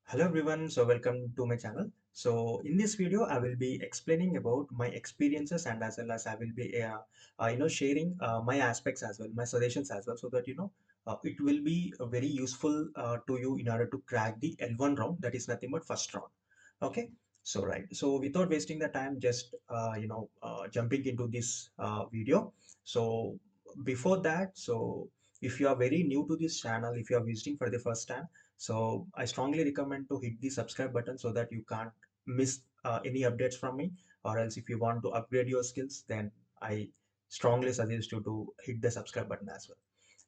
Hello everyone, so welcome to my channel. So in this video, I will be explaining about my experiences and as well as I will be sharing my aspects as well, my suggestions as well, so that it will be very useful to you in order to crack the L1 round. That is nothing but first round. Okay. So right. So without wasting the time, just jumping into this video. So before that, so if you are very new to this channel, if you are visiting for the first time, so I strongly recommend to hit the subscribe button so that you can't miss any updates from me, or else if you want to upgrade your skills, then I strongly suggest you to hit the subscribe button as well.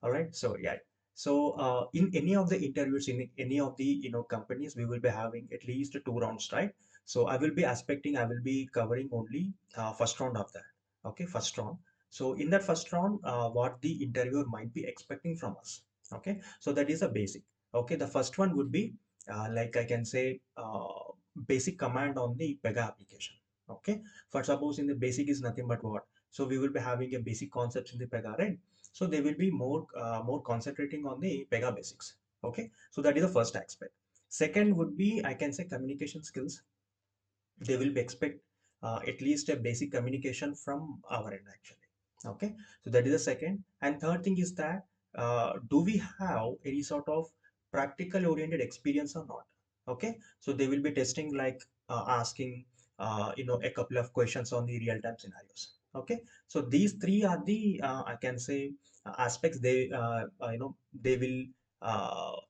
All right. So yeah. So in any of the interviews in any of the companies, we will be having at least two rounds, right? So I will be covering only first round of that. Okay, first round. So in that first round, what the interviewer might be expecting from us. Okay, so that is a basic. Okay, the first one would be like I can say basic command on the Pega application. Okay, for suppose in the basic is nothing but what. So we will be having a basic concepts in the Pega, right? So they will be more concentrating on the Pega basics. Okay, so that is the first aspect. Second would be I can say communication skills. They will be expect at least a basic communication from our end actually. Okay, so that is the second. And third thing is that do we have any sort of practical oriented experience or not? Okay, so they will be testing like asking a couple of questions on the real time scenarios. Okay, so these three are the I can say aspects they will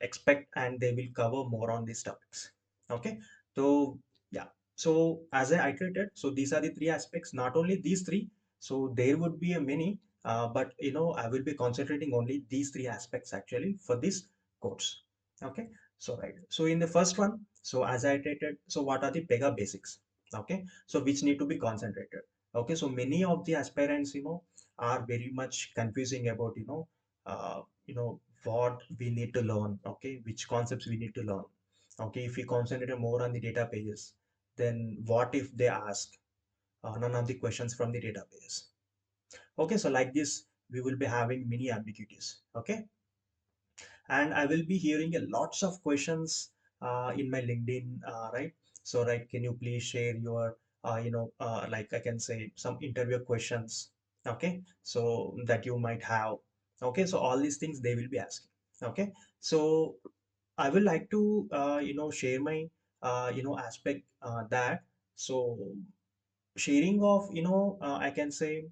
expect, and they will cover more on these topics. Okay, so yeah, so as I iterated, so these are the three aspects, not only these three. So there would be a many, but I will be concentrating only these three aspects actually for this course. Okay, so right. So in the first one, so as I iterated, so what are the Pega basics? Okay, so which need to be concentrated. Okay, so many of the aspirants, are very much confusing about, what we need to learn. Okay, which concepts we need to learn. Okay, if we concentrate more on the data pages, then what if they ask none of the questions from the database? Okay, so like this, we will be having many ambiguities. Okay, and I will be hearing a lots of questions in my LinkedIn, right? So, right, can you please share your, like I can say some interview questions, okay? So that you might have, okay? So all these things they will be asking, okay? So I will like to, share my, aspect that. So sharing of, I can say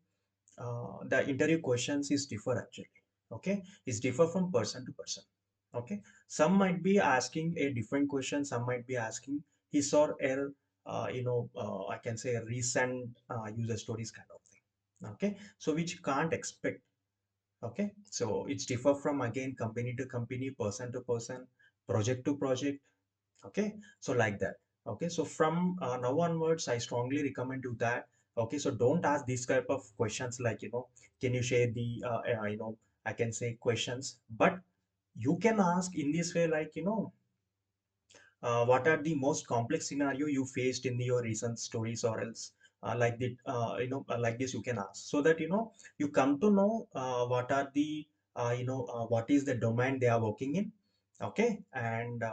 the interview questions is differ actually. Okay, it's differ from person to person. Okay, some might be asking a different question, some might be asking his or her I can say recent user stories kind of thing. Okay, so which can't expect. Okay, so it's differ from again company to company, person to person, project to project. Okay, so like that. Okay, so from now onwards I strongly recommend you that. Okay, so don't ask these type of questions like can you share the I can say questions, but you can ask in this way like what are the most complex scenario you faced in your recent stories, or else like this you can ask, so that you come to know what are the what is the domain they are working in. Okay, and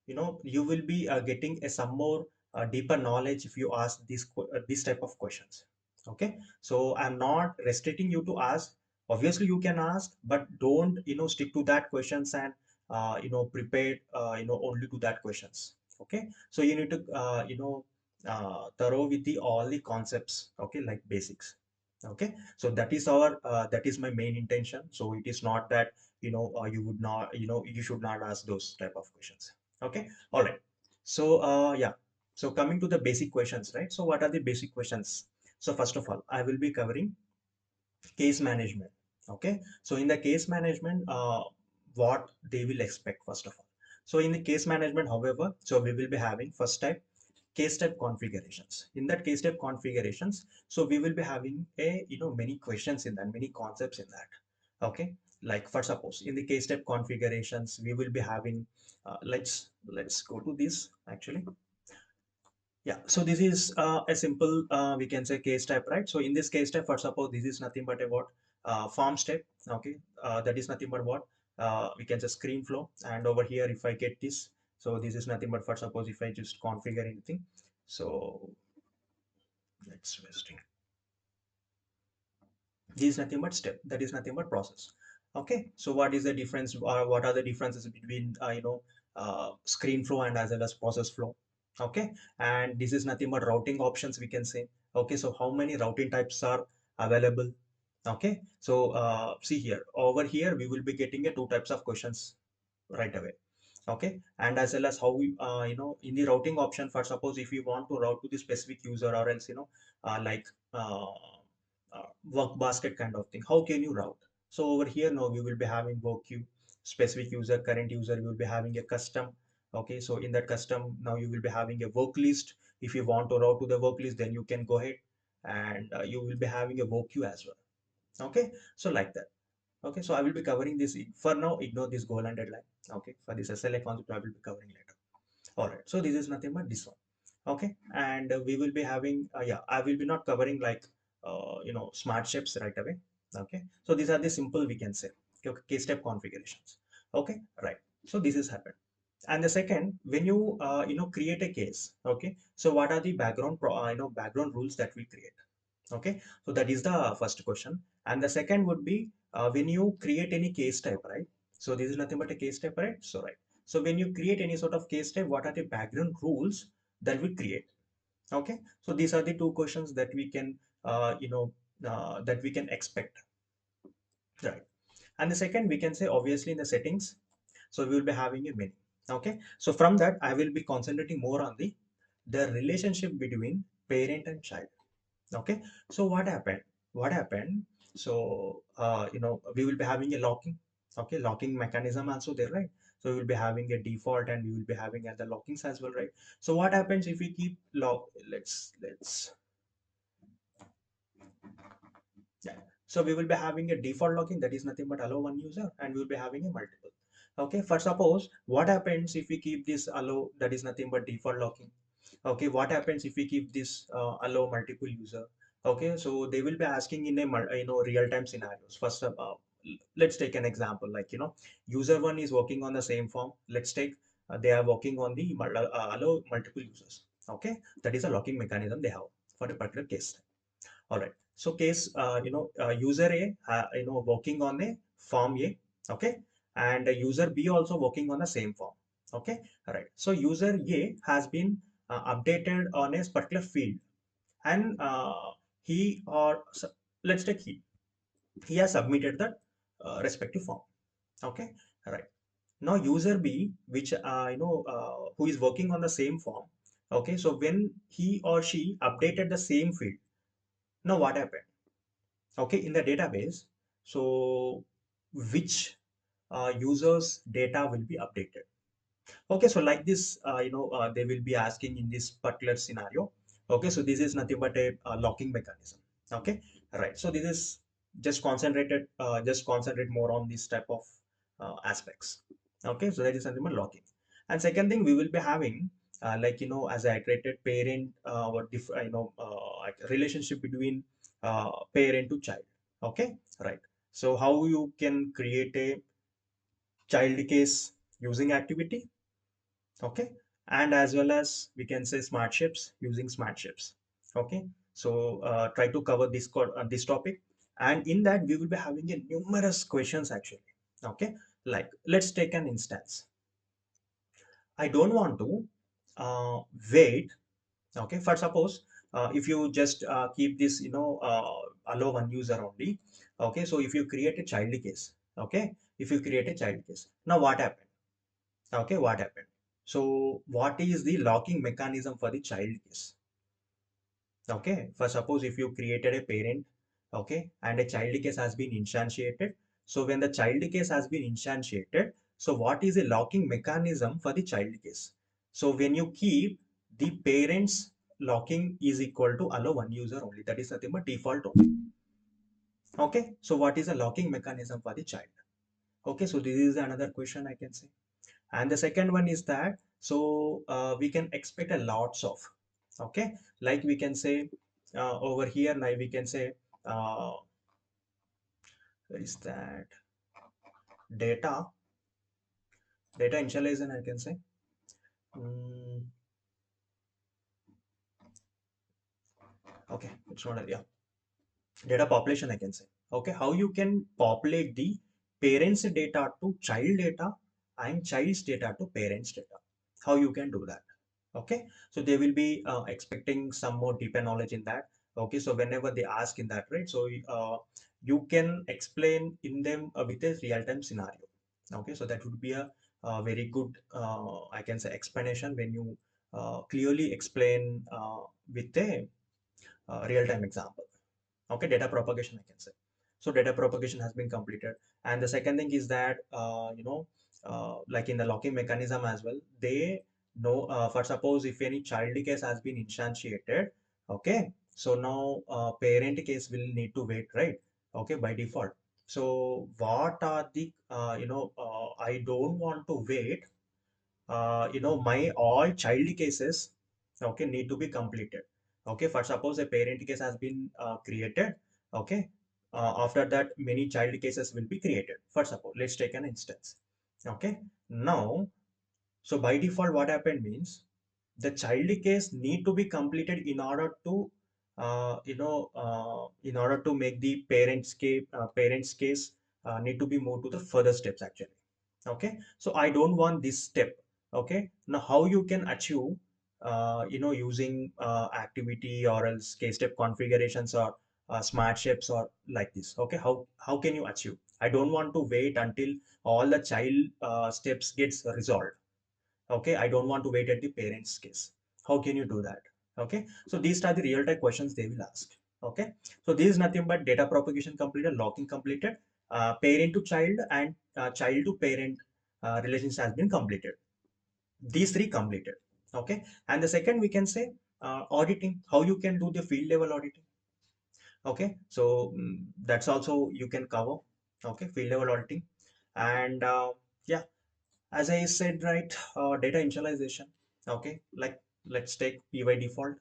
you will be getting a some more deeper knowledge if you ask this type of questions. Okay, so I'm not restricting you to ask. Obviously you can ask, but don't stick to that questions and prepared only to that questions. Okay, so you need to thorough with the all the concepts, okay, like basics. Okay, so that is my main intention. So it is not that you would not you should not ask those type of questions. Okay, all right. So yeah, so coming to the basic questions, right? So what are the basic questions? So first of all, I will be covering case management. Okay, so in the case management, what they will expect first of all. So in the case management, however, so we will be having first type case type configurations. In that case type configurations, so we will be having a many questions in that, many concepts in that. Okay, like for suppose in the case type configurations, we will be having let's go to this actually. Yeah, so this is a simple, we can say case type, right? So in this case type, for suppose this is nothing but about form step. Okay, that is nothing but what we can say screen flow. And over here, if I get this, So this is nothing but, for suppose if I just configure anything, so let's wasting, this is nothing but step, that is nothing but process. Okay, so what is the difference, or what are the differences between screen flow and as well as process flow? Okay, and this is nothing but routing options, we can say. Okay, so how many routing types are available? Okay, so see here, over here we will be getting a two types of questions right away. Okay, and as well as how we in the routing option, for suppose if you want to route to the specific user, or else like work basket kind of thing, how can you route? So over here now we will be having work queue, specific user, current user, you will be having a custom. Okay, so in that custom now you will be having a work list. If you want to route to the work list, then you can go ahead, and you will be having a work queue as well. Okay, so like that. Okay, so I will be covering this for now. Ignore this goal and deadline. Okay, for this SLA concept I will be covering later. All right, so this is nothing but this one. Okay, and we will be having yeah, I will be not covering like smart shapes right away. Okay, so these are the simple, we can say, okay, case step configurations. Okay, right. So this is happened. And the second, when you create a case, okay, so what are the background rules that we create? Okay, so that is the first question. And the second would be, when you create any case type, right? So this is nothing but a case type, right? So right, so when you create any sort of case type, what are the background rules that we create? Okay, so these are the two questions that we can that we can expect, right? And the second, we can say, obviously in the settings, so we will be having a menu. Okay, so from that I will be concentrating more on the relationship between parent and child. Okay, so what happened, so we will be having a locking. Okay, locking mechanism also there, right? So we will be having a default, and we will be having other lockings as well, right? So what happens if we keep lock, let's yeah. So we will be having a default locking, that is nothing but allow one user, and we will be having a multiple. Okay, for suppose what happens if we keep this allow, that is nothing but default locking. Okay, what happens if we keep this allow multiple user? Okay, so they will be asking in a real-time scenarios. First let's take an example, like user one is working on the same form. Let's take they are working on the allow multiple users. Okay, that is a locking mechanism they have for a particular case. All right, so case user A working on a form A. Okay, and user B also working on the same form. Okay, all right, so user A has been updated on a particular field, and he or let's take he has submitted the respective form. Okay, all right, now user B, which who is working on the same form. Okay, so when he or she updated the same field, now what happened? Okay, in the database, so which users data will be updated? Okay, so like this they will be asking in this particular scenario. Okay, so this is nothing but a locking mechanism. Okay, right, so this is just concentrate more on this type of aspects. Okay, so that is nothing but locking. And second thing, we will be having as I iterated parent or like relationship between parent to child. Okay, right, so how you can create a child case using activity. Okay, and as well as we can say smart shapes, using smart shapes. Okay, so try to cover this topic, and in that we will be having a numerous questions actually. Okay, like let's take an instance. I don't want to wait. Okay, for suppose if you just keep this allow one user only. Okay, so if you create a child case. Okay, if you create a child case, now what happened? Okay, what happened? So what is the locking mechanism for the child case? Okay, for suppose if you created a parent, okay, and a child case has been instantiated. So when the child case has been instantiated, so what is the locking mechanism for the child case? So when you keep the parents locking is equal to allow one user only, that is nothing but default only. Okay, so what is the locking mechanism for the child? Okay, so this is another question I can say. And the second one is that, so we can expect a lots of, okay, like we can say over here now we can say uh, where is that data initialization, I can say. Mm, okay, it's not a, yeah, data population I can say. Okay, how you can populate the parents data to child data and child's data to parents data, how you can do that. Okay, so they will be expecting some more deeper knowledge in that. Okay, so whenever they ask in that, right, so you can explain in them with a real-time scenario. Okay, so that would be a very good I can say explanation when you clearly explain with a real-time example. Okay, data propagation I can say. So data propagation has been completed, and the second thing is that like in the locking mechanism as well, they know for suppose if any child case has been instantiated. Okay, so now parent case will need to wait, right? Okay, by default. So what are the I don't want to wait. My all child cases, okay, need to be completed. Okay, for suppose a parent case has been created. Okay, after that many child cases will be created. For suppose, let's take an instance. Okay, now, so by default what happened means the child case need to be completed in order to in order to make the parents case need to be moved to the further steps actually. Okay, so I don't want this step. Okay, now how you can achieve using activity or else case step configurations or smart shapes or like this. Okay, how can you achieve? I don't want to wait until all the child steps gets resolved. Okay, I don't want to wait at the parents case. How can you do that? Okay, so these are the real time questions they will ask. Okay, so this is nothing but data propagation completed, locking completed, parent to child and child to parent relations has been completed. These three completed. Okay, and the second we can say auditing, how you can do the field level auditing. Okay, so that's also you can cover. Okay, field level auditing. And yeah, as I said, right, data initialization. Okay, like let's take p by default.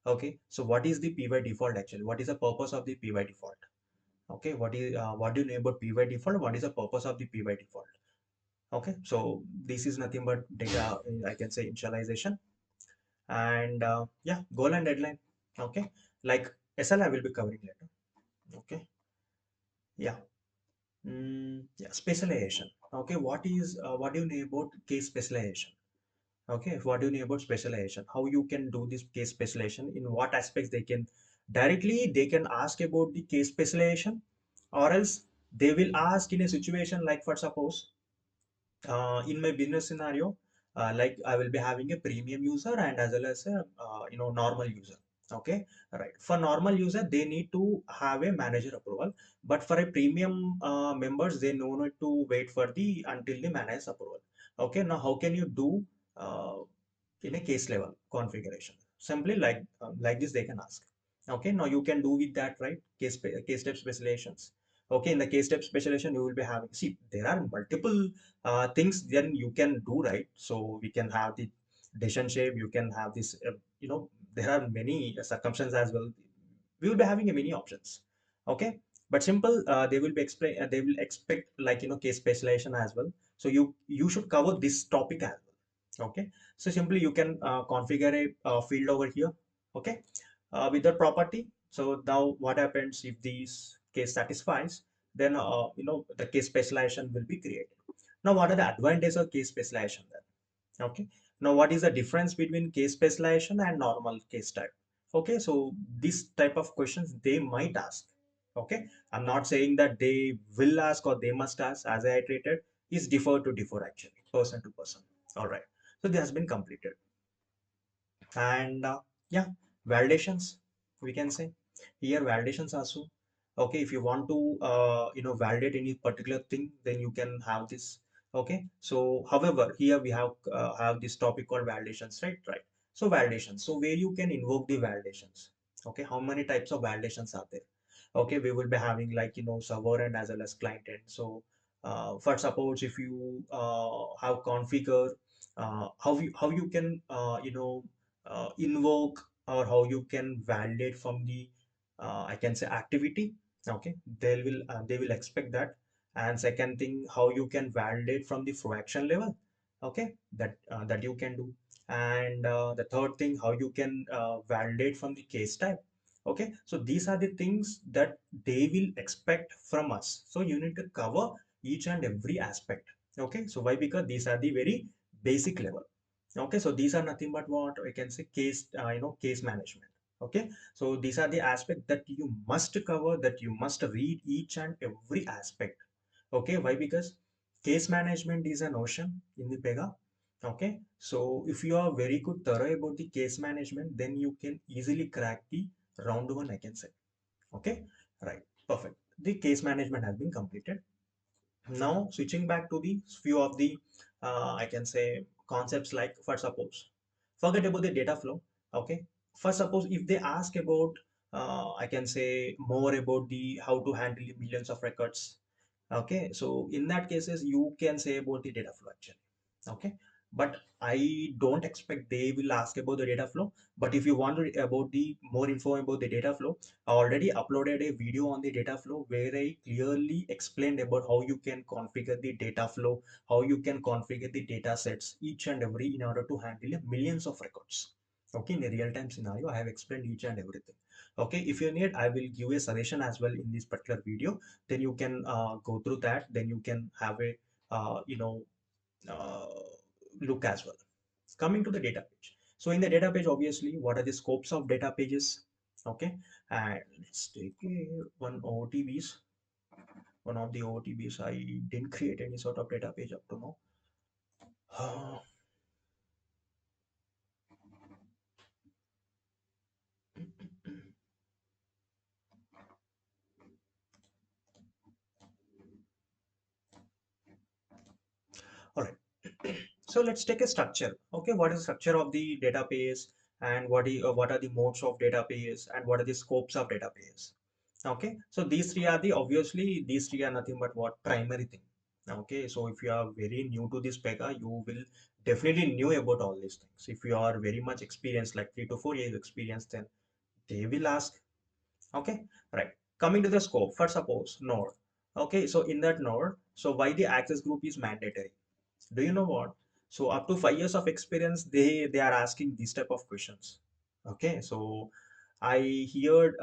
Okay, so what is the p by default actually? What is the purpose of the p by default? Okay, what do you know about p by default? What is the purpose of the p by default? Okay, so this is nothing but data, I can say initialization. And yeah, goal and deadline. Okay, like SL I will be covering later. Okay, yeah. Yeah, specialization. Okay, what do you know about case specialization? Okay, what do you know about specialization? How you can do this case specialization? In what aspects they can directly they can ask about the case specialization, or else they will ask in a situation like for suppose in my business scenario, like I will be having a premium user and as well as a normal user. Okay, right. For normal user, they need to have a manager approval, but for a premium members, they no need to wait for the until the manager approval. Okay, now how can you do uh, in a case level configuration? Simply like this, they can ask. Okay, now you can do with that, right? Case step specializations. Okay, in the case step specialization, you will be having, see, there are multiple things then you can do, right? So we can have the decision shape, you can have this there are many circumstances as well. We will be having a many options. Okay, but simple they will be explain they will expect like case specialization as well. So you should cover this topic as well. Okay, so simply you can configure a field over here. Okay, with the property. So now what happens if these case satisfies, then the case specialization will be created. Now what are the advantages of case specialization then? Okay, now what is the difference between case specialization and normal case type? Okay, so this type of questions they might ask. Okay, I'm not saying that they will ask or they must ask. As I iterated, is differ to differ actually, person to person. All right, so this has been completed. And yeah, validations, we can say here validations also. Okay, if you want to validate any particular thing, then you can have this. Okay, so however here we have this topic called validations, right? So validations, so where you can invoke the validations. Okay, how many types of validations are there? Okay, we will be having like server end as well as client end. So for suppose if you have configure how you can invoke or how you can validate from the I can say activity. Okay, they will expect that. And second thing, how you can validate from the fraction level. Okay, that you can do. And the third thing, how you can validate from the case type. Okay, so these are the things that they will expect from us, so you need to cover each and every aspect. Okay, so why? Because these are the very basic level. Okay, so these are nothing but what I can say case case management. Okay, so these are the aspects that you must cover, that you must read each and every aspect. Okay, why? Because case management is an ocean in the Pega. Okay, so if you are very good thorough about the case management, then you can easily crack the round one, I can say. Okay, right, perfect. The case management has been completed. Now switching back to the few of the I can say concepts, like for suppose, forget about the data flow. Okay, first suppose if they ask about I can say more about the how to handle the millions of records. Okay, so in that cases you can say about the data flow actually. Okay, but I don't expect they will ask about the data flow. But if you want to about the more info about the data flow, I already uploaded a video on the data flow where I clearly explained about how you can configure the data flow, how you can configure the data sets, each and every, in order to handle millions of records. Okay, in a real-time scenario, I have explained each and everything. Okay, if you need, I will give a suggestion as well in this particular video. Then you can go through that. Then you can have a uh, look as well. Coming to the data page. So in the data page, obviously, what are the scopes of data pages? Okay, and let's take one OOTBs. One of the OOTBs, I didn't create any sort of data page up to now. All right. So let's take a structure. Okay, what is the structure of the database, and what are the modes of database, and what are the scopes of database? Okay, so these three are the, obviously these three are nothing but what primary thing. Okay, so if you are very new to this Pega, you will definitely knew about all these things. If you are very much experienced, like 3 to 4 years experience, then they will ask. Okay, right. Coming to the scope, for suppose node. Okay, so in that node, so why the access group is mandatory? Do you know what? So up to 5 years of experience, they are asking these type of questions. Okay, so I heard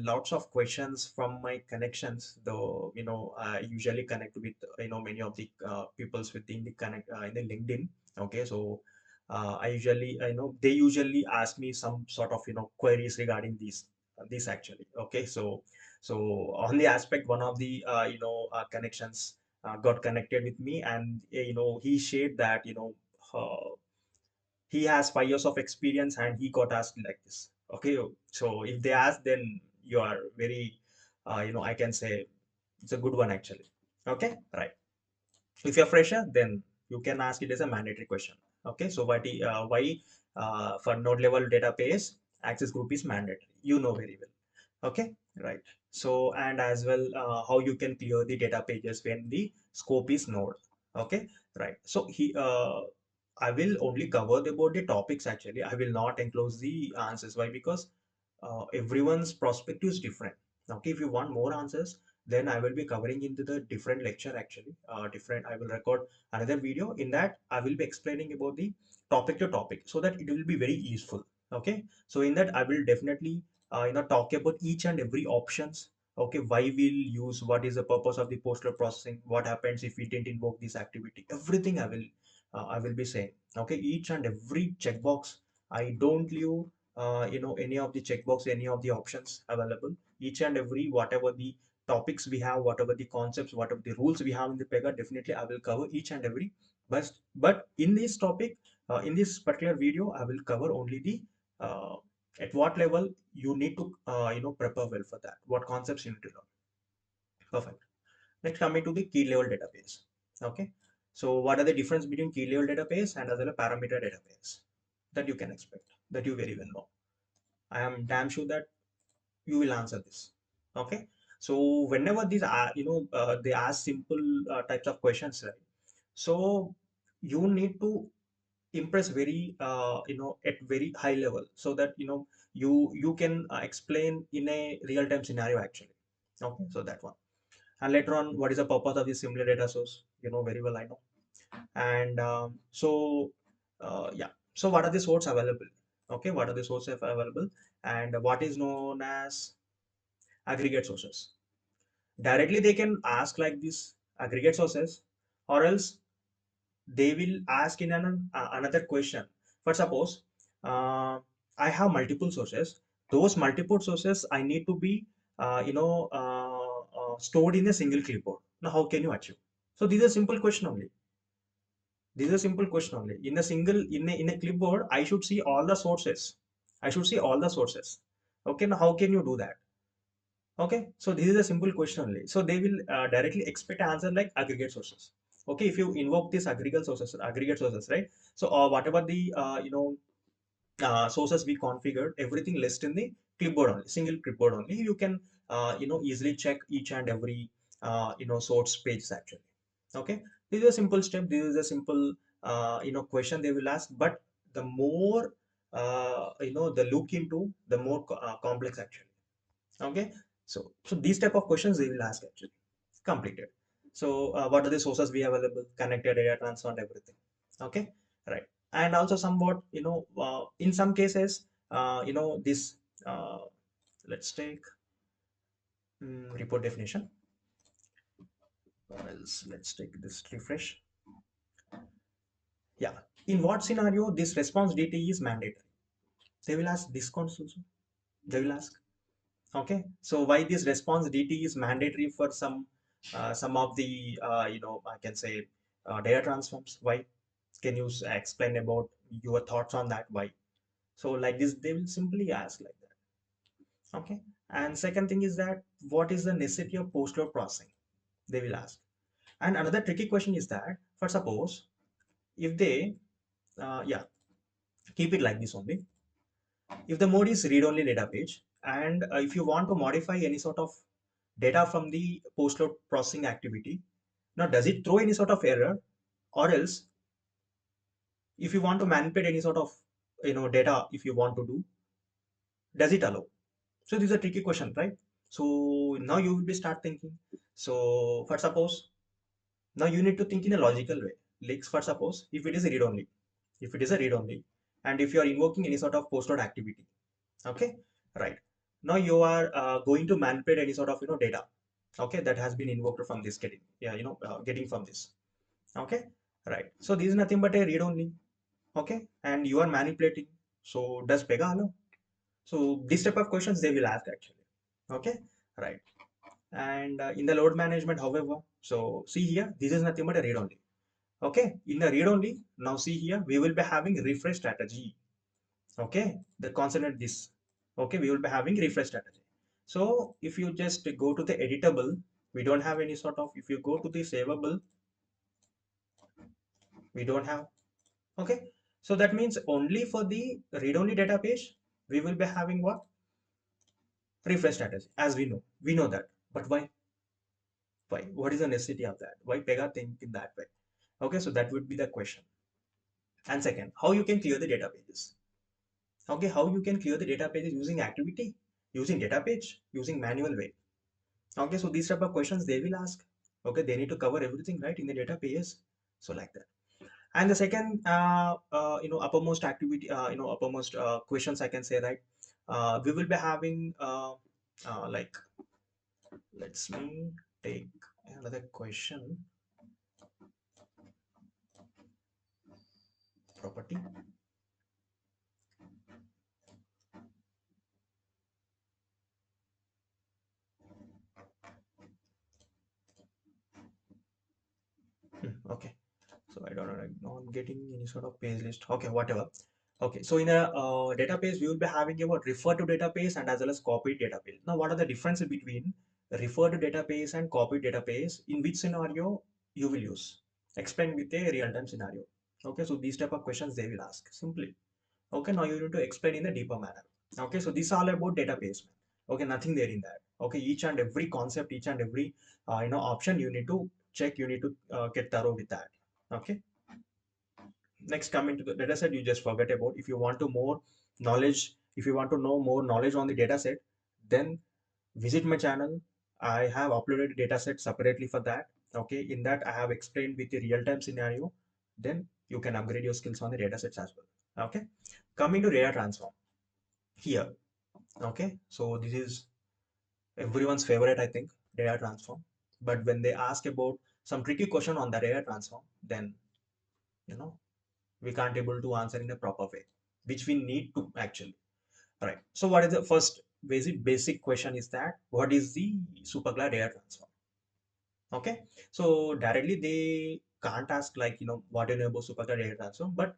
lots of questions from my connections. Though I usually connect with many of the peoples within the connect in the LinkedIn. Okay, so I usually they usually ask me some sort of queries regarding these actually. Okay, so on the aspect, one of the connections got connected with me, and he shared that he has 5 years of experience and he got asked like this. Okay, so if they ask, then you are very I can say it's a good one actually. Okay, right. If you're fresher, then you can ask it as a mandatory question. Okay, so why for node level database access group is mandatory, you know very well. Okay, right. So and as well how you can clear the data pages when the scope is node. Okay, right. So I will only cover about the topics actually. I will not enclose the answers. Why? Because everyone's perspective is different. Okay, if you want more answers, then I will be covering into the different lecture actually. Different, I will record another video. In that, I will be explaining about the topic to topic so that it will be very useful. Okay, so in that, I will definitely talk about each and every options. Okay, why we'll use, what is the purpose of the postal processing, what happens if we didn't invoke this activity, everything I will be saying. Okay, each and every checkbox, I don't leave any of the checkbox, any of the options available. Each and every, whatever the topics we have, whatever the concepts, whatever the rules we have in the Pega, definitely I will cover each and every. But in this topic, in this particular video, I will cover only the uh, at what level you need to prepare well for that, what concepts you need to learn. Perfect. Next, coming to the key level database. Okay, so what are the difference between key level database and as well a parameter database, that you can expect, that you very well know. I am damn sure that you will answer this. Okay, so whenever these are they ask simple types of questions, right? So you need to impress very at very high level, so that you can explain in a real time scenario actually. Okay, so that one. And later on, what is the purpose of this similar data source, very well I know. And yeah, So what are the sources available? Okay, what are the sources available, and what is known as aggregate sources? Directly they can ask like this aggregate sources, or else they will ask in another question. For suppose I have multiple sources. Those multiple sources I need to be stored in a single clipboard. Now how can you achieve? So these are simple question only. This is a simple question only. In a single, in a clipboard, I should see all the sources. I should see all the sources. Okay, now how can you do that? Okay, so this is a simple question only. So they will directly expect answer like aggregate sources. Okay, if you invoke this aggregate sources, right? So whatever the sources we configured, everything list in the clipboard only, single clipboard only. You can easily check each and every source pages actually. Okay, this is a simple step. This is a simple question they will ask, but the more the look into, the more complex actually. Okay, so these type of questions they will ask actually. Completed. So what are the sources we have available, connected data transfer and everything. Okay, right. And also somewhat in some cases this uh, let's take report definition, or else let's take this refresh. Yeah, in what scenario this response DT is mandatory? They will ask this also. They will ask. Okay, so why this response DT is mandatory for some of the I can say data transforms? Why? Can you explain about your thoughts on that? Why? So like this, they will simply ask like that. Okay, and second thing is that what is the necessity of post-load processing? They will ask. And another tricky question is that, for suppose if they yeah, keep it like this only. If the mode is read-only data page, and if you want to modify any sort of data from the post-load processing activity, now does it throw any sort of error? Or else, if you want to manipulate any sort of data, if you want to do, does it allow? So this is a tricky question, right? So now you will be start thinking. So for suppose, now you need to think in a logical way. Like for suppose, if it is a read only, if it is a read only, and if you are invoking any sort of post-load activity, okay, right? Now you are going to manipulate any sort of data, okay, that has been invoked from this getting, yeah, getting from this, okay, right? So this is nothing but a read only, okay, and you are manipulating. So does Pega allow? So this type of questions they will ask actually. Okay, right. And in the load management, however, so see here, this is nothing but a read only. Okay, in the read only, now see here, we will be having refresh strategy. Okay, the consonant this. Okay, we will be having refresh strategy. So if you just go to the editable, we don't have any sort of, if you go to the savable, we don't have. Okay, so that means only for the read-only data page, we will be having what? Refresh strategy, as we know that. But why? Why? What is the necessity of that? Why Pega think in that way? Okay, so that would be the question. And second, how you can clear the data pages? Okay, how you can clear the data pages using activity, using data page, using manual way. Okay, so these type of questions they will ask. Okay, they need to cover everything right in the data pages. So like that. And the second, uppermost activity, uppermost questions I can say, right? We will be having like, let's me take another question. Property. Okay, so I don't know, like, not getting any sort of page list. Okay, whatever. Okay, so in a database, we will be having about refer to database and as well as copy database. Now, what are the differences between refer to database and copy database? In which scenario you will use? Explain with a real-time scenario. Okay, so these type of questions they will ask simply. Okay, now you need to explain in a deeper manner. Okay, so this is all about database. Okay, nothing there in that. Okay, each and every concept, each and every option you need to check. You need to get thorough with that. Okay, next coming to the data set, you just forget about. If you want to more knowledge, if you want to know more knowledge on the data set, then visit my channel. I have uploaded a data set separately for that. Okay, in that I have explained with the real-time scenario. Then you can upgrade your skills on the data sets as well. Okay, coming to data transform here. Okay, so this is everyone's favorite, I think, data transform. But when they ask about some tricky question on the data transform, then you know we can't able to answer in a proper way, which we need to actually. All right. So what is the first basic question is that what is the superclass data transform? Okay. So directly they can't ask like what do you know about superclass data transform, but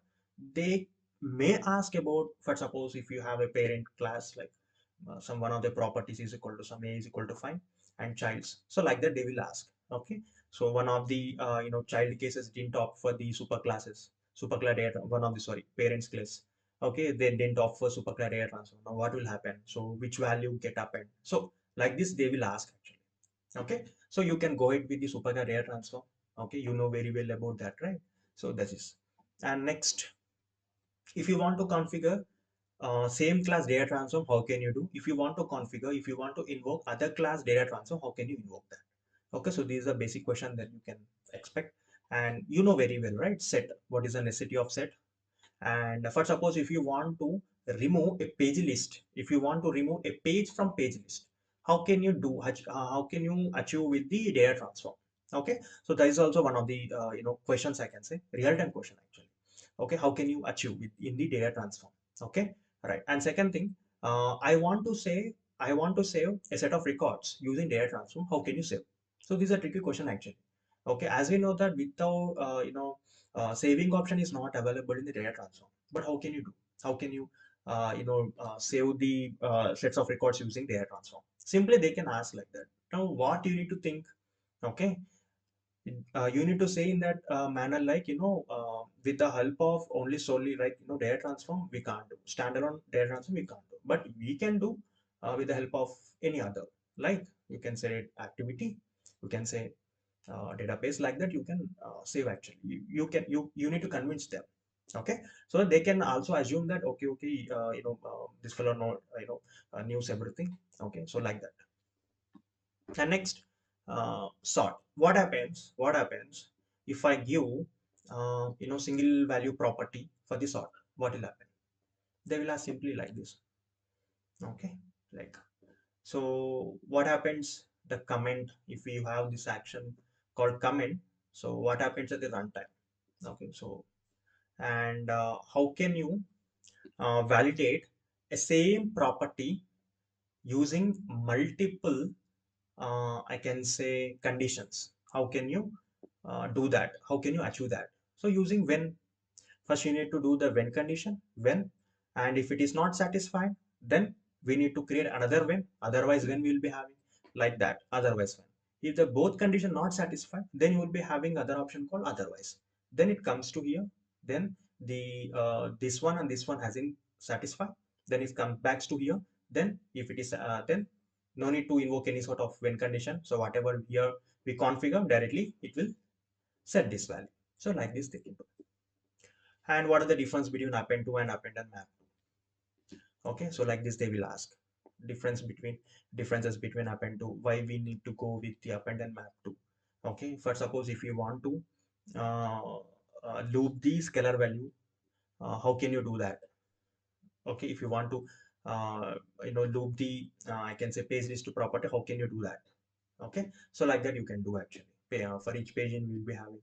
they may ask about, for suppose if you have a parent class like some one of the properties is equal to some a is equal to 5 and childs, so like that they will ask. Okay, so one of the child cases didn't opt for the superclass data, one of the sorry parents class. Okay, they didn't opt for superclass data transform. Now what will happen? So which value get append? So like this they will ask actually. Okay, so you can go ahead with the superclass data transform. Okay, you know very well about that, right? So that is. And next, if you want to configure same class data transform, how can you do? If you want to configure, if you want to invoke other class data transform, how can you invoke that? Okay, so these are basic question that you can expect. And you know very well, right? Set, what is the necessity of set? And for suppose if you want to remove a page list, if you want to remove a page from page list, how can you do, how can you achieve with the data transform? Okay, so that is also one of the questions, I can say real-time question actually. Okay, how can you achieve with in the data transform? Okay, right. And second thing, I want to save a set of records using data transform, how can you save? So this is a tricky question actually. Okay, as we know that without saving option is not available in the data transform, but how can you do, how can you save the sets of records using data transform? Simply they can ask like that. Now what you need to think? Okay, you need to say in that manner like with the help of only solely like data transform we can't do, standalone data transform we can't do, but we can do with the help of any other, like you can say activity, you can say database, like that you can save actually. You need to convince them. Okay, so they can also assume that okay, this fellow know knows everything. Okay, so like that. And next, sort. What happens if I give single value property for the sort? What will happen? They will ask simply like this. Okay, like, so what happens? The comment, if you have this action called comment, so what happens at the runtime? Okay, so and how can you validate a same property using multiple I can say conditions? How can you do that? How can you achieve that? So using when, first you need to do the when condition, when, and if it is not satisfied, then we need to create another when, otherwise when we will be having like that, otherwise when. If the both condition not satisfied, then you will be having other option called otherwise. Then it comes to here, then the this one and this one hasn't satisfied, then it comes back to here. Then if it is then no need to invoke any sort of when condition. So whatever here we configure directly, it will set this value. So like this they can do. And what are the difference between append to and append and map to? Okay, so like this they will ask differences between append to, why we need to go with the append and map to. Okay, for suppose if you want to uh, loop the scalar value, how can you do that? Okay, if you want to loop the I can say page list to property, how can you do that? Okay, so like that you can do actually. For each page in we'll be having.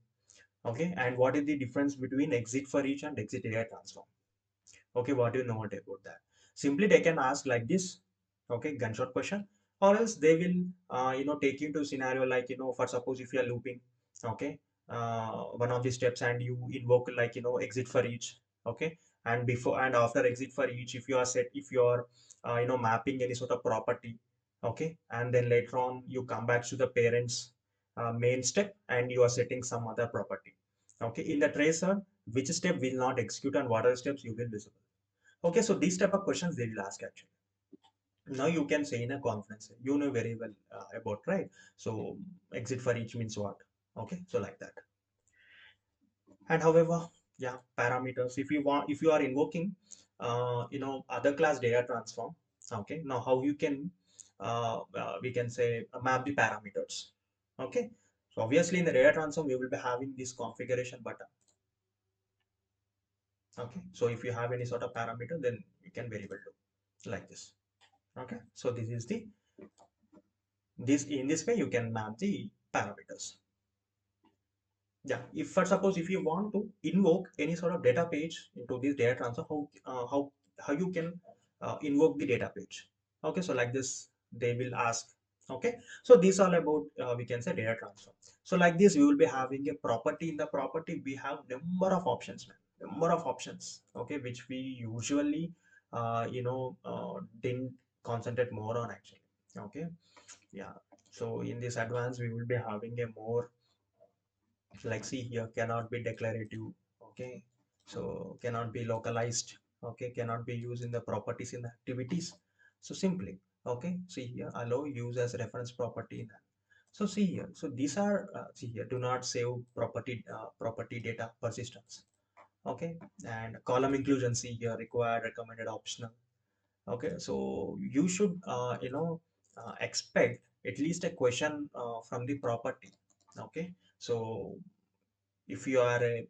Okay, and what is the difference between exit for each and exit area transform? Okay, what do you know about that? Simply they can ask like this. Okay, gunshot question. Or else they will take you to scenario like for suppose if you are looping. Okay, one of the steps and you invoke like exit for each. Okay, and before and after exit for each, if you are set, if you are mapping any sort of property. Okay, and then later on you come back to the parents main step and you are setting some other property. Okay, in the tracer, which step will not execute and what are the steps you will visible? Okay, so these type of questions they will ask actually. Now you can say in a conference, you know very well about, right? So exit for each means what? Okay, so like that. And however, yeah, parameters, if you want, if you are invoking other class data transform. Okay, now how you can we can say map the parameters. Okay, so obviously in the data transform we will be having this configuration button. Okay, so if you have any sort of parameter, then you can very well do like this. Okay, so this is the this in this way you can map the parameters. Yeah, if for suppose if you want to invoke any sort of data page into this data transfer, how you can invoke the data page. Okay, so like this they will ask. Okay, so these are about we can say data transfer. So like this we will be having a property. In the property we have number of options, man. Number of options. Okay, which we usually didn't concentrate more on actually. Okay, yeah. So in this advance we will be having a more, like see here, cannot be declarative. Okay, so cannot be localized. Okay, cannot be used in the properties in the activities. So simply, okay, see here, allow use as reference property in that. So see here, so these are see here, do not save property data persistence. Okay, and column inclusion, see here, required, recommended, optional. Okay, so you should expect at least a question from the property. Okay, so if you are a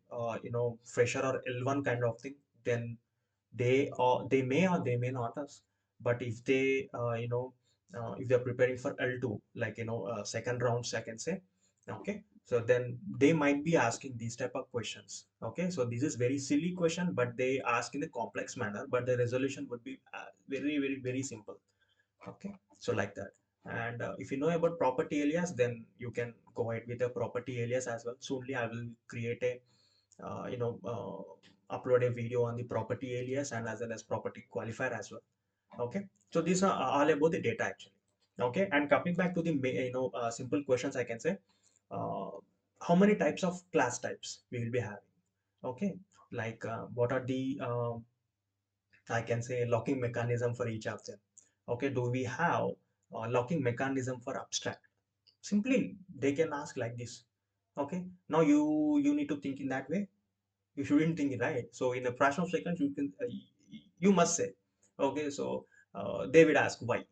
fresher or L1 kind of thing, then they may not ask. But if they if they're preparing for L2, like second rounds I can say. Okay, so then they might be asking these type of questions. Okay, so this is very silly question, but they ask in a complex manner, but the resolution would be very very very simple. Okay, so like that. And if you know about property alias, then you can go ahead with the property alias as well. Soonly I will create a upload a video on the property alias and as well as property qualifier as well. Okay, so these are all about the data actually. Okay, and coming back to the simple questions, I can say uh, how many types of class types we will be having. Okay, like what are the I can say locking mechanism for each of them. Okay, do we have locking mechanism for abstract? Simply they can ask like this. Okay, now you need to think in that way. You shouldn't think it, right? So in a fraction of seconds you can you must say. Okay, so they would ask why.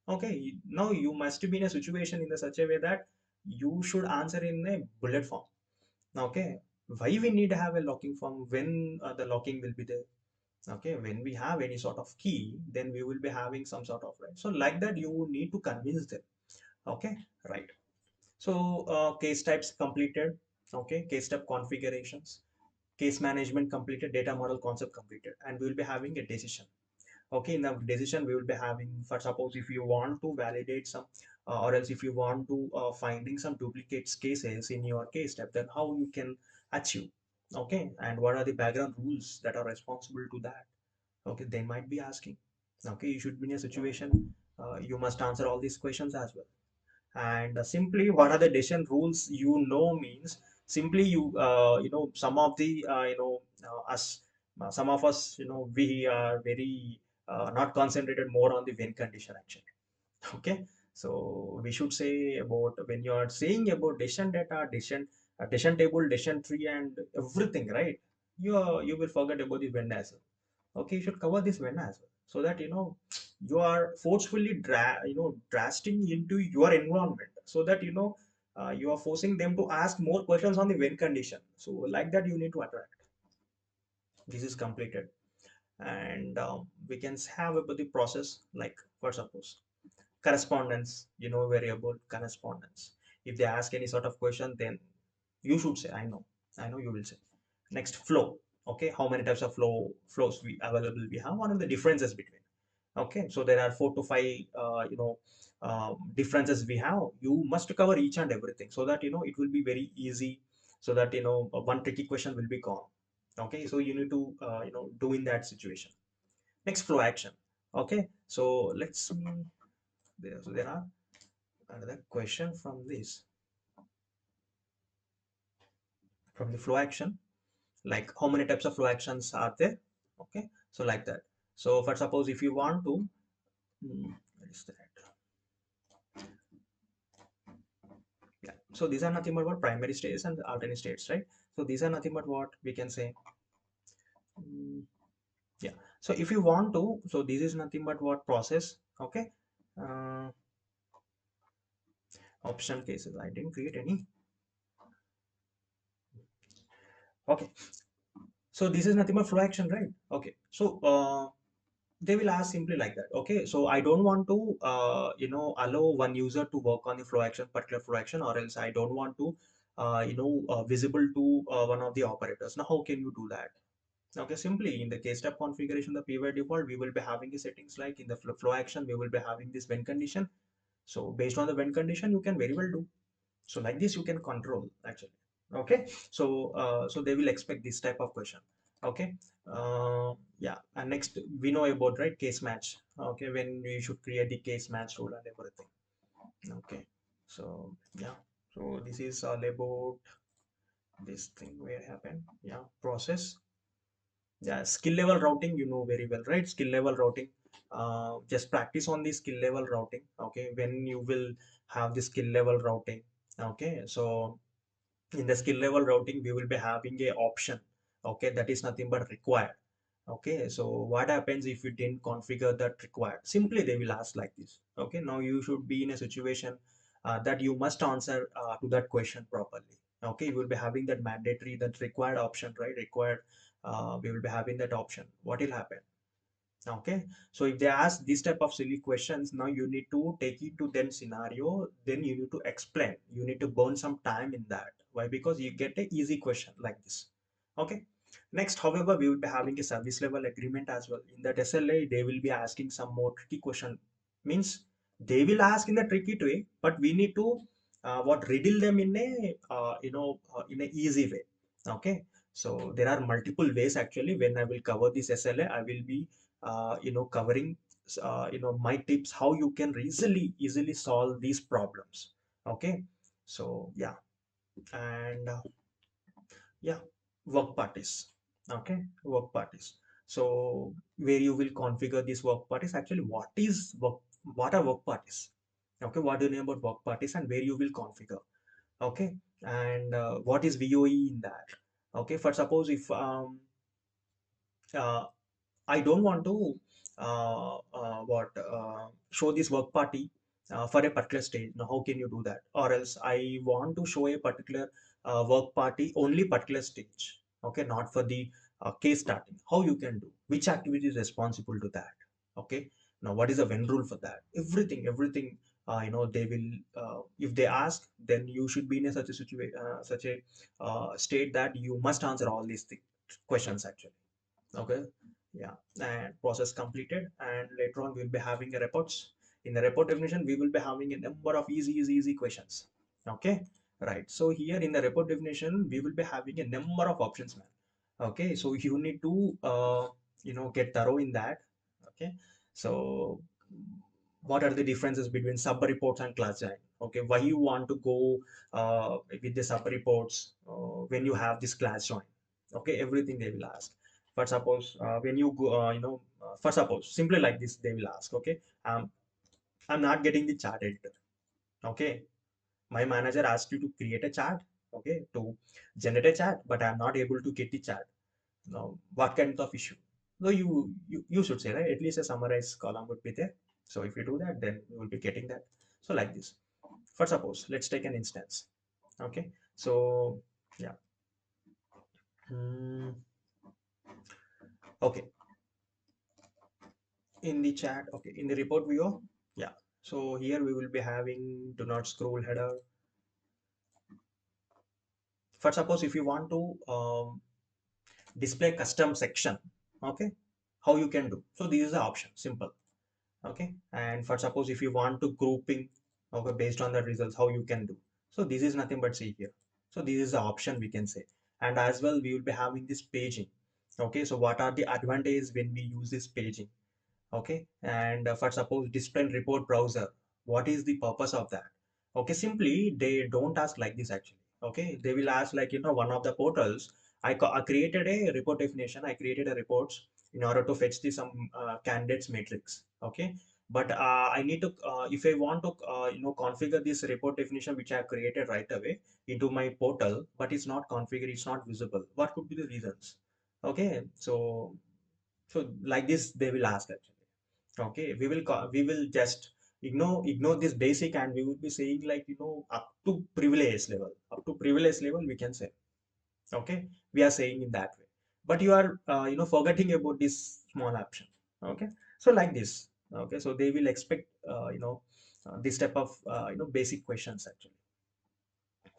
Okay, now you must be in a situation in such a way that you should answer in a bullet form. Okay, why we need to have a locking form, when the locking will be there. Okay, when we have any sort of key, then we will be having some sort of, right? So like that you need to convince them. Okay, right. So case types completed. Okay, case type configurations, case management completed, data model concept completed, and we will be having a decision. Okay, in the decision we will be having, for suppose if you want to validate some or else if you want to finding some duplicates cases in your case step, then how you can achieve. Okay, and what are the background rules that are responsible to that. Okay, they might be asking. Okay, you should be in a situation you must answer all these questions as well. And simply what are the decision rules, means simply some of the us some of us, we are very not concentrated more on the when condition actually. Okay, so we should say about when you are saying about decision data, decision table, decision tree and everything, right? You will forget about the when as well. Okay, you should cover this when as well, so that you are forcefully drasting into your environment, so that you are forcing them to ask more questions on the when condition. So like that you need to attract. This is completed. And we can have about the process, like for suppose correspondence, variable correspondence. If they ask any sort of question, then you should say I know you will say. Next, flow. Okay, how many types of flows we available we have, what are the differences between. Okay, so there are 4 to 5 differences we have. You must cover each and everything, so that it will be very easy, so that one tricky question will be gone. Okay, so you need to do in that situation. Next, flow action. Okay, so let's there are another question from this, from the flow action, like how many types of flow actions are there. Okay, so like that. So for suppose if you want to what is that. Yeah, so these are nothing but what primary states and alternate states, right? So these are nothing but what we can say. mm, yeah, so if you want to, so this is nothing but what process. Okay, uh, optional cases, I didn't create any. Okay, So this is nothing but flow action, right? Okay. So they will ask simply like that. Okay. So I don't want to, allow one user to work on the flow action, particular flow action, or else I don't want to, visible to one of the operators. Now, how can you do that? Okay, simply in the case step configuration, the pivot default, we will be having the settings like in the flow action, we will be having this when condition. So based on the when condition, you can very well do. So like this, you can control actually. Okay, so so they will expect this type of question. Okay, yeah. And next, we know about right case match. Okay, when we should create the case match rule and everything. Okay, so yeah. So this is all about this thing where happened. Yeah, process. Yeah, skill level routing, you know very well, right? Skill level routing. Just practice on the skill level routing. Okay, when you will have the skill level routing. Okay, so in the skill level routing, we will be having a option. Okay, that is nothing but required. Okay, so what happens if you didn't configure that required? Simply they will ask like this. Okay, now you should be in a situation that you must answer to that question properly. Okay, you will be having that mandatory, that required option, right? Required, we will be having that option. What will happen? Okay, so if they ask this type of silly questions, now you need to take it to them scenario, then you need to explain, you need to burn some time in that. Why? Because you get a easy question like this. Okay, next, however, we will be having a service level agreement as well. In that SLA, they will be asking some more tricky question. Means they will ask in the tricky way, but we need to what riddle them in a in a easy way. Okay, so there are multiple ways actually. When I will cover this SLA, I will be covering my tips how you can easily solve these problems. Okay, so yeah. And yeah, work parties. Okay, work parties. So where you will configure these work parties, actually what are work parties? Okay, what do you know about work parties and where you will configure? Okay, and what is voe in that? Okay, for suppose if uh, I don't want to show this work party for a particular stage. Now, how can you do that? Or else I want to show a particular work party only particular stage. Okay, not for the case starting. How you can do? Which activity is responsible to that? Okay. Now, what is the when rule for that? Everything. They will. If they ask, then you should be in a such a situation, such a state that you must answer all these questions actually. Okay, yeah. And process completed, and later on we'll be having a reports. In the report definition, we will be having a number of easy questions. Okay, right. So here in the report definition, we will be having a number of options, man. Okay, so you need to get thorough in that. Okay, so what are the differences between sub reports and class join? Okay, why you want to go with the sub reports when you have this class join? Okay, everything they will ask. For suppose when you go for suppose simply like this they will ask. Okay, I'm not getting the chart editor. Okay, my manager asked you to create a chart, okay, to generate a chart, but I'm not able to get the chart. Now what kind of issue? So you should say, right, at least a summarized column would be there. So if you do that, then you will be getting that. So like this, for suppose let's take an instance. Okay, so yeah. Hmm, okay, in the chat, okay, in the report view, yeah. So here we will be having do not scroll header. For suppose if you want to display custom section, okay, how you can do? So this is the option, simple. Okay, and for suppose if you want to grouping, okay, based on the results, how you can do? So this is nothing but see here. So this is the option we can say. And as well we will be having this paging. Okay, so what are the advantages when we use this paging? Okay, and for suppose display report browser, what is the purpose of that? Okay, simply they don't ask like this actually. Okay, they will ask like one of the portals. I created a report definition, I created a reports in order to fetch the some candidates matrix. Okay, but I need to if I want to configure this report definition which I have created right away into my portal, but it's not configured, it's not visible. What could be the reasons? Okay, so like this they will ask actually. Okay, we will just ignore this basic, and we will be saying like up to privilege level we can say. Okay, we are saying in that way. but you are forgetting about this small option. Okay, so like this. Okay, so they will expect this type of basic questions actually.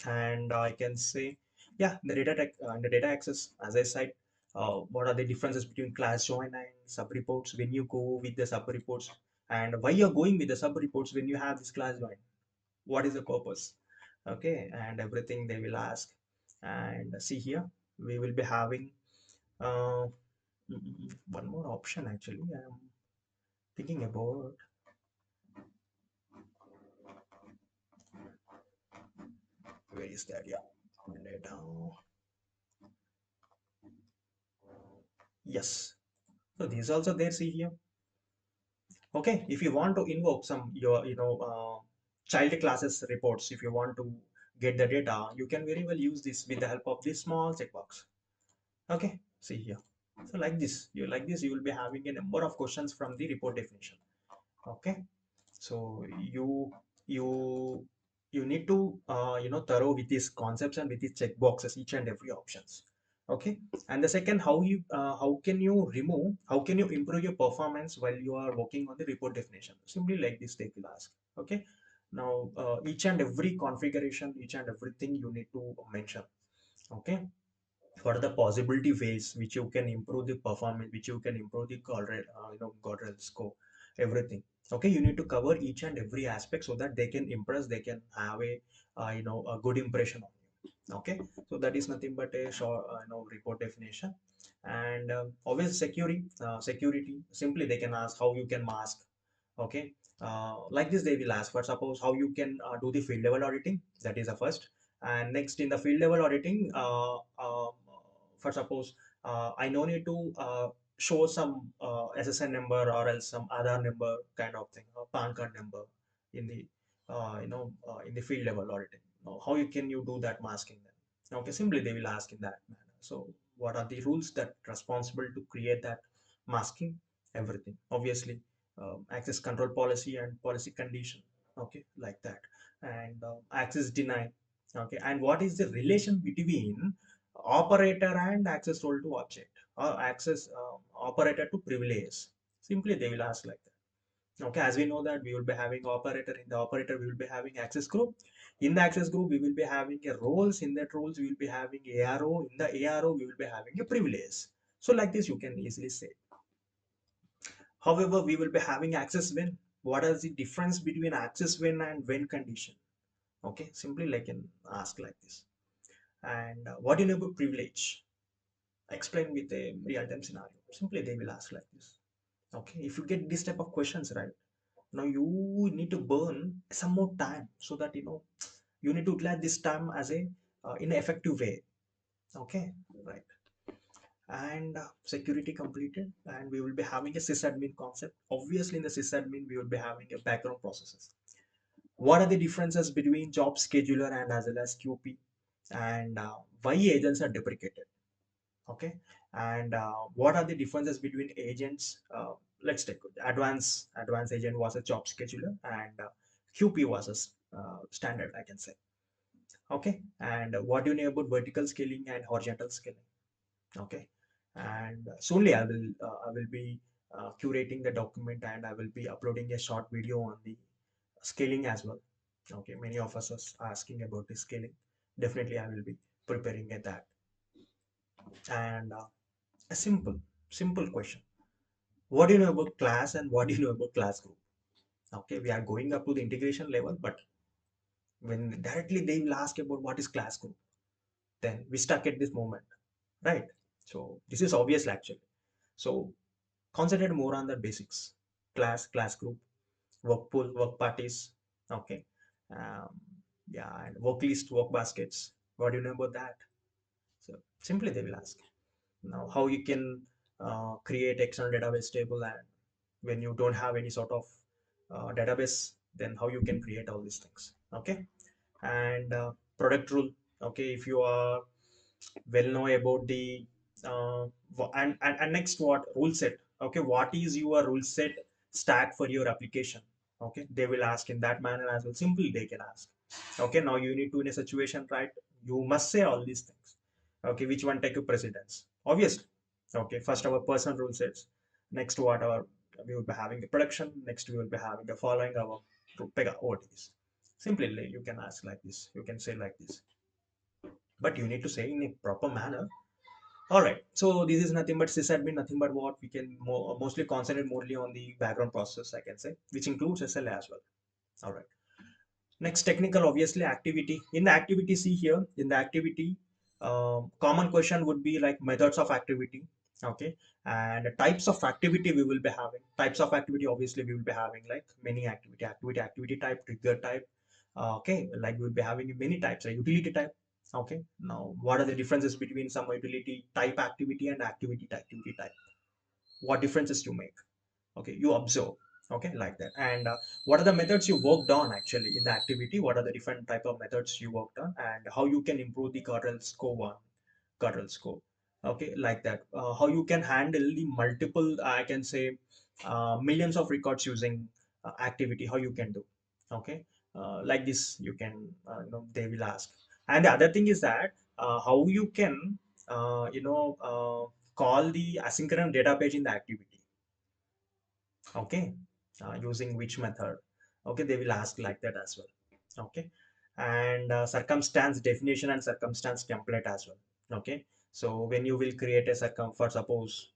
And I can say, yeah, the data access, as I said, what are the differences between class join and sub reports when you go with the sub reports, and why you're going with the sub reports when you have this class join, what is the purpose. Okay, and everything they will ask. And see here, we will be having uh, one more option actually. I'm thinking about, where is that? Yeah, data. Yes, so these also there. See here. Okay, if you want to invoke some your child classes reports, if you want to get the data, you can very well use this with the help of this small checkbox. Okay, see here. So like this, you will be having a number of questions from the report definition. Okay, so you you need to thorough with these concepts and with these check boxes, each and every options. Okay, and the second, how can you improve your performance while you are working on the report definition, simply like this they will ask. Okay, now each and every configuration, each and everything you need to mention. Okay, what are the possibility ways which you can improve the performance, which you can improve the guardrail score, everything. Okay, you need to cover each and every aspect so that they can impress, they can have a a good impression on you. Okay, so that is nothing but a short report definition. And always security, simply they can ask how you can mask. Okay, like this they will ask for, suppose how you can do the field level auditing, that is the first. And next, in the field level auditing, for suppose I no need to show some SSN number or else some Aadhaar number kind of thing, or PAN card number in the in the field level auditing. Now, how you can you do that masking then? Okay, simply they will ask in that manner. So what are the rules that responsible to create that masking? Everything, obviously, access control policy and policy condition. Okay, like that. And access deny. Okay, and what is the relation between operator and access role to object, or access operator to privilege? Simply they will ask like that. Okay, as we know that we will be having operator, in the operator we will be having access group, in the access group we will be having a roles, in that roles we will be having ARO, in the ARO we will be having a privilege. So like this you can easily say. However, we will be having access when. What is the difference between access when and when condition? Okay, simply like can ask like this. And what enable privilege? Explain with a real-time scenario. Simply they will ask like this. Okay, if you get this type of questions right, now you need to burn some more time so that you need to utilize this time as a in an effective way. Okay, right. And security completed, and we will be having a sysadmin concept. Obviously in the sysadmin we will be having a background processes. What are the differences between job scheduler and as well as QP, and why agents are deprecated? Okay, and what are the differences between agents? Let's take advanced agent was a job scheduler, and QP was a standard, I can say. Okay, and what do you know about vertical scaling and horizontal scaling? Okay, and soonly I will be curating the document, and I will be uploading a short video on the scaling as well. Okay, many of us are asking about the scaling. Definitely I will be preparing at that. And a simple question: what do you know about class and what do you know about class group? Okay, we are going up to the integration level, but when directly they will ask about what is class group, then we stuck at this moment, right? So this is obvious actually. So concentrate more on the basics: class group, work pool, work parties. Okay, um, yeah, and work list, work baskets. What do you know about that? So simply they will ask. Now, how you can create external database table, and when you don't have any sort of database, then how you can create all these things. Okay, and product rule. Okay, if you are well know about the and next, what rule set? Okay, what is your rule set stack for your application? Okay, they will ask in that manner as well. Simply they can ask. Okay, now you need to, in a situation, right, you must say all these things. Okay, which one take a precedence? Obviously Okay, first our personal rule sets, next what our we will be having the production, next we will be having the following our Pega OTs. Simply you can ask like this, you can say like this, but you need to say in a proper manner. All right, so this is nothing but sysadmin, nothing but what we can mostly concentrate morely on the background process, I can say, which includes SLA as well. All right. Next, technical, obviously, activity. In the activity, see here, in the activity, common question would be like methods of activity, okay, and types of activity we will be having. Types of activity, obviously, we will be having like many activity type, trigger type, okay, like we'll be having many types, a utility type, okay. Now, what are the differences between some utility type activity and activity type? What differences you make? Okay, you observe, okay, like that. And what are the methods you worked on actually in the activity? What are the different type of methods you worked on, and how you can improve the kernel score one, kernel score, okay, like that. How you can handle the multiple, I can say, millions of records using activity, how you can do, okay, like this you can, they will ask. And the other thing is that how you can call the asynchronous data page in the activity, okay, using which method, okay, they will ask like that as well, okay. And circumstance definition and circumstance template as well, okay. So when you will create a for suppose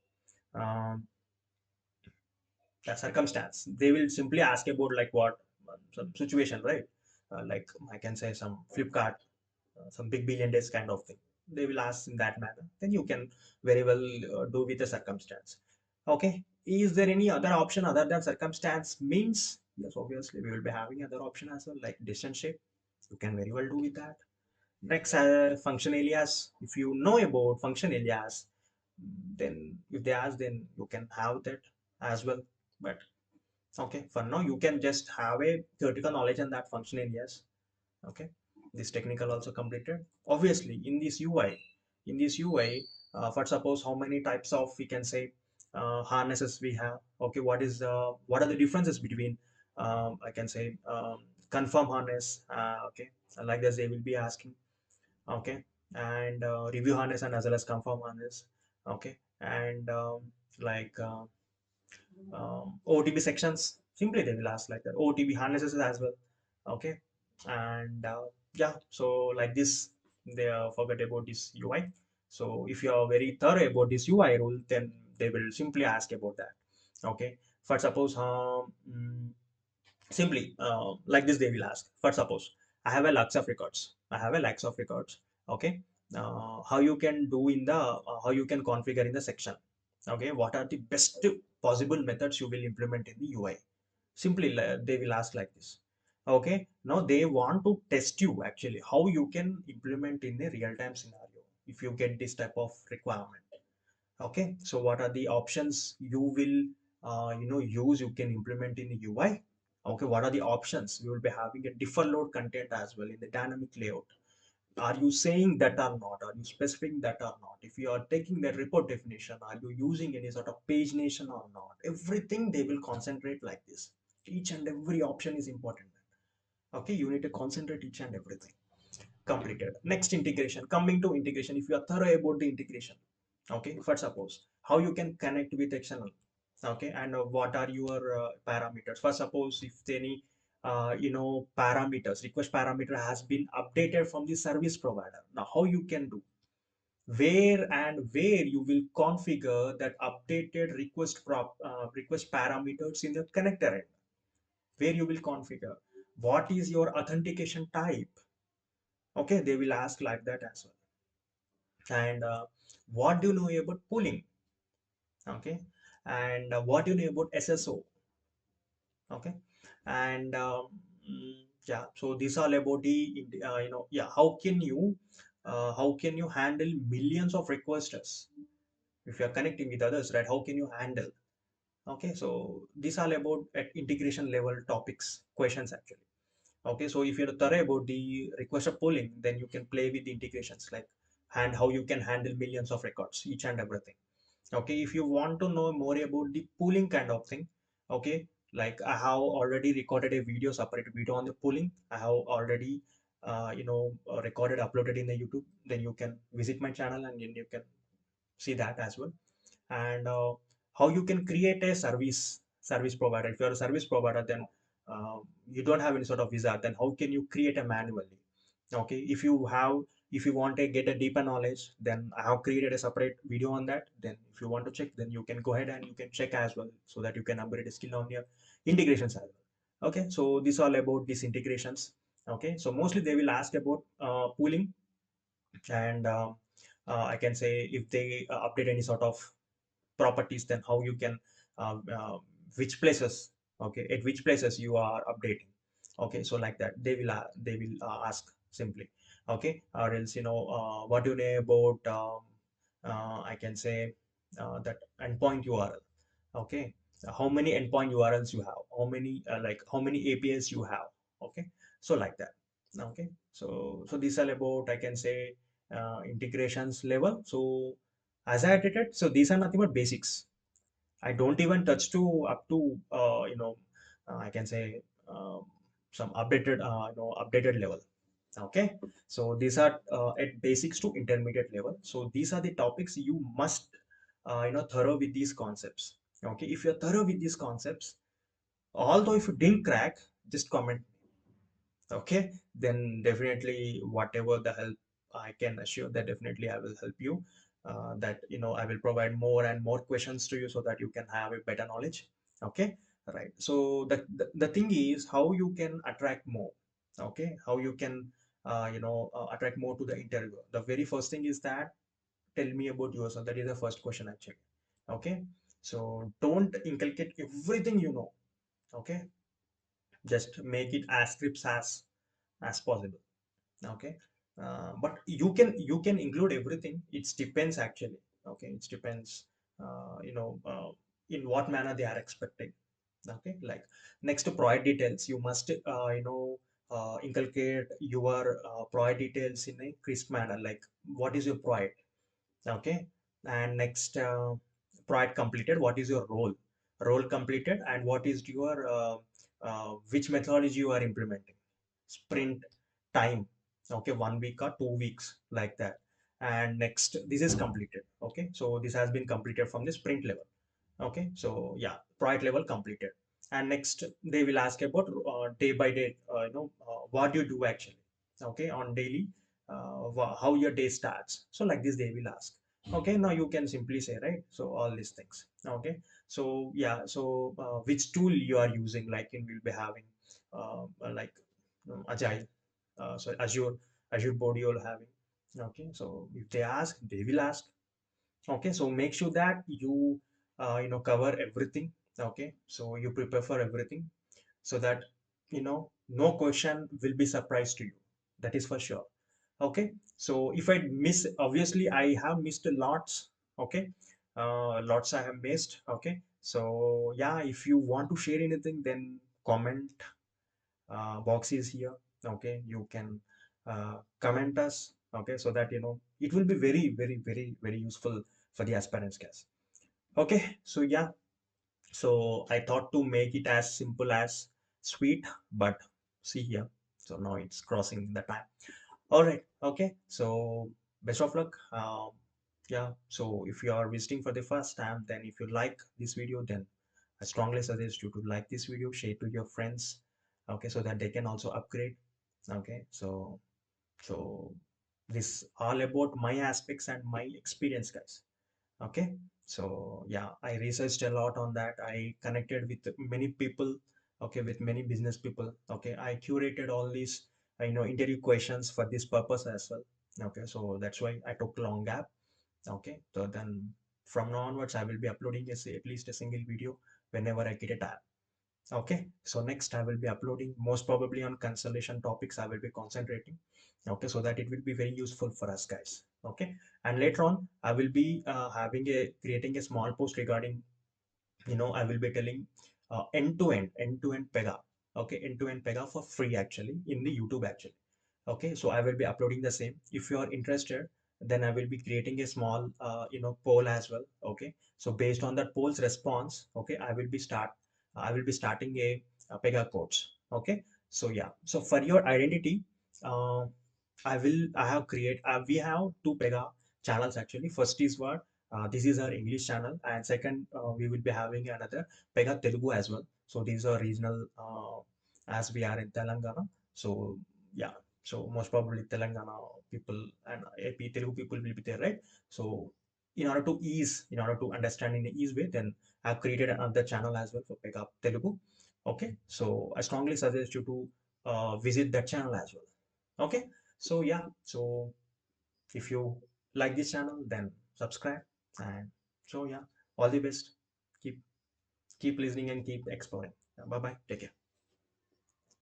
um, a circumstance, they will simply ask about like what, some situation, right? Like I can say some Flipkart, some big billion days kind of thing, they will ask in that manner, then you can very well do with the circumstance, okay. Is there any other option other than circumstance means? Yes, obviously we will be having other option as well, like distance shape, you can very well do with that. Next, function alias, if you know about function alias, then if they ask, then you can have that as well. But okay, for now you can just have a theoretical knowledge on that function alias, okay. This technical also completed. Obviously in this UI, for suppose how many types of, we can say, harnesses we have, okay, what are the differences between, I can say, confirm harness, okay, like this they will be asking, okay, and review harness and as well as confirm harness, okay. And like OTB sections, simply they will ask like that, OTB harnesses as well, okay. And yeah, so like this, they forget about this UI. So if you are very thorough about this UI rule, then they will simply ask about that, okay. For suppose simply like this they will ask, for suppose I have a lakhs of records, okay. How you can do in the how you can configure in the section, okay, what are the best possible methods you will implement in the UI? Simply they will ask like this, okay. Now they want to test you actually how you can implement in a real-time scenario if you get this type of requirement, okay. So what are the options you will use, you can implement in the UI, okay. What are the options? We will be having a differ load content as well in the dynamic layout. Are you saying that or not? Are you specifying that or not? If you are taking the report definition, are you using any sort of pagination or not? Everything they will concentrate like this. Each and every option is important, okay. You need to concentrate each and everything. Completed. Next, integration. Coming to integration, if you are thorough about the integration, okay, for suppose how you can connect with external, okay. And what are your parameters? For suppose if any parameters, request parameter has been updated from the service provider, now how you can do, where you will configure that updated request parameters in the connector end, where you will configure what is your authentication type, okay. They will ask like that as well. And what do you know about pooling, okay. And what do you know about SSO, okay. And yeah, so these are about the yeah, how can you handle millions of requests if you are connecting with others, right? How can you handle, okay. So these are about at integration level topics, questions actually, okay. So if you're thorough about the request of pooling, then you can play with the integrations like, and how you can handle millions of records, each and everything, okay. If you want to know more about the pooling kind of thing, okay, like I have already recorded a video, separate video on the pooling. I have already recorded, uploaded in the YouTube, then you can visit my channel and then you can see that as well. and how you can create a service provider. If you're a service provider, then uh, you don't have any sort of visa, then how can you create a manually? Okay, if you want to get a deeper knowledge, then I have created a separate video on that. Then if you want to check, then you can go ahead and you can check as well, so that you can upgrade a skill on your integrations as well. Okay, so this all about these integrations. Okay, so mostly they will ask about pooling, and I can say if they update any sort of properties, then how you can uh, uh, which places, okay, at which places you are updating. Okay, so like that they will ask simply. Okay, or else, what do you know about I can say that endpoint URL. Okay, how many endpoint URLs you have, how many like how many APIs you have. Okay, so like that. Okay, so these are about, I can say, integrations level. So as I updated, so these are nothing but basics. I don't even touch to up to I can say some updated level. Okay, so these are at basics to intermediate level. So these are the topics you must thorough with these concepts. Okay, if you're thorough with these concepts, although if you didn't crack, just comment. Okay, then definitely whatever the help I can assure, that definitely I will help you, that I will provide more and more questions to you, so that you can have a better knowledge. Okay, right. So the thing is how you can attract more. Okay, how you can attract more to the interview. The very first thing is that, tell me about yourself. That is the first question actually. Okay, so don't inculcate everything you know. Okay, just make it as crisp as possible. Okay, but you can include everything. It depends actually. Okay, it depends in what manner they are expecting. Okay, like next to product details, you must inculcate your product details in a crisp manner, like what is your product. Okay, and next, product completed, what is your role completed, and what is your which methodology you are implementing, sprint time. Okay, 1 week or 2 weeks, like that. And next, this is completed. Okay, so this has been completed from the sprint level. Okay, so yeah, product level completed. And next they will ask about day by day, what you do actually. Okay, on daily, how your day starts. So like this they will ask. Okay, now you can simply say, right, so all these things. Okay, so yeah, so which tool you are using, like in will be having like agile, so Azure board you're having. Okay, so if they ask, they will ask. Okay, so make sure that you cover everything. Okay, so you prepare for everything, so that no question will be surprise to you. That is for sure. Okay, so if I miss, obviously I have missed lots. Okay, lots I have missed. Okay, so yeah, if you want to share anything, then comment box is here. Okay, you can comment us. Okay, so that it will be very very very very useful for the aspirants, guys. Okay, so yeah, so I thought to make it as simple as sweet, but see here, so now it's crossing the time. All right, okay, so best of luck. Yeah, so if you are visiting for the first time, then if you like this video, then I strongly suggest you to like this video, share to your friends. Okay, so that they can also upgrade. Okay, so this all about my aspects and my experience, guys. Okay, so yeah, I researched a lot on that. I connected with many people. Okay, with many business people. Okay, I curated all these interview questions for this purpose as well. Okay, so that's why I took long gap. Okay, so then from now onwards I will be uploading at least a single video whenever I get a time. Okay, so next I will be uploading most probably on consultation topics. I will be concentrating. Okay, so that it will be very useful for us, guys. Okay, and later on I will be creating a small post regarding, I will be telling end-to-end Pega. Okay, end-to-end Pega for free actually in the YouTube actually. Okay, so I will be uploading the same. If you are interested, then I will be creating a small poll as well. Okay, so based on that poll's response, okay, I will be starting a Pega course. Okay, so yeah, so for your identity, uh, I have we have two Pega channels actually. First is what, This is our English channel, and second, we will be having another Pega Telugu as well. So these are regional, as we are in Telangana. So yeah, so most probably Telangana people and AP Telugu people will be there, right? So in order to understand in the easy way, then I've created another channel as well for Pega Telugu. Okay, so I strongly suggest you to visit that channel as well. Okay, so yeah, so if you like this channel, then subscribe. And so yeah, all the best. Keep listening and keep exploring. Bye bye, take care.